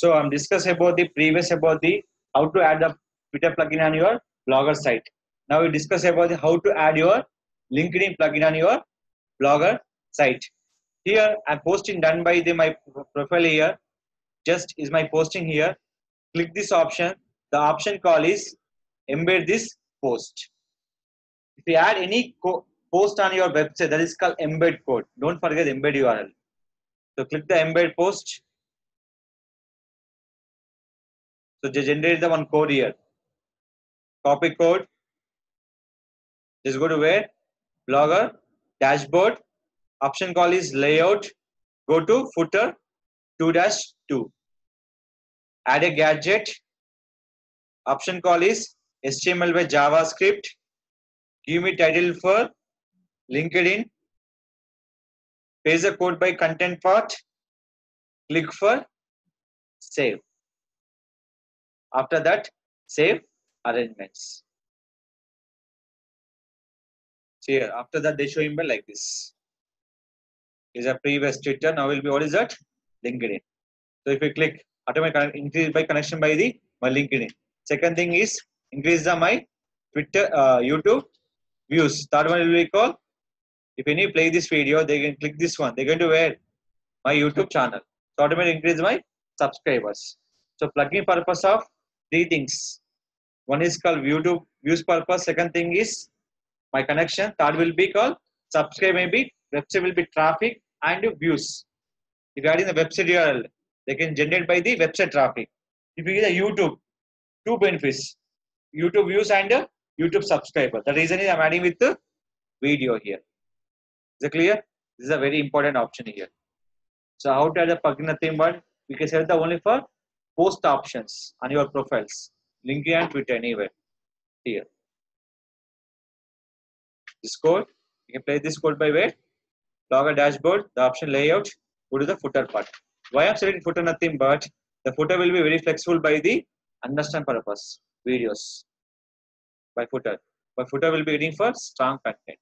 So I'm discussing about the previous about the how to add the Twitter plugin on your Blogger site. Now we discuss about the how to add your LinkedIn plugin on your Blogger site. Here I'm posting done by my profile here. Just is my posting here. Click this option. The option call is embed this post. If you add any post on your website, that is called embed code. Don't forget embed URL. So click the embed post. So just generate the one code here. Copy code. Just go to where? Blogger, dashboard. Option call is layout. Go to footer 2-2. Add a gadget. Option call is HTML by JavaScript. Give me title for LinkedIn. Paste the code by content part. Click for save. After that, save arrangements. See here, after that they show email like this. Is a previous Twitter. Now will be what is that? LinkedIn. So if you click, automatically increase by connection by the my LinkedIn. Second thing is increase the my Twitter YouTube views. Third one will be called. If any play this video, they can click this one. They're going to where my YouTube channel. So automatically increase my subscribers. So plugin purpose of three things. One is called YouTube views purpose. Second thing is my connection. Third will be called subscribe. Maybe website will be traffic and views. If you add in the website URL, they can generate by the website traffic. If you get a YouTube, two benefits: YouTube views and YouTube subscriber. The reason is I'm adding with the video here. Is it clear? This is a very important option here. So how to add a plugin? Nothing but we can set the only for post options on your profiles, LinkedIn and Twitter anywhere. Here, this code you can play this code by where? Blogger dashboard, the option layout. Go to the footer part. Why I'm selecting footer? Nothing but the footer will be very flexible by the understand purpose videos by footer. But footer will be waiting for strong content.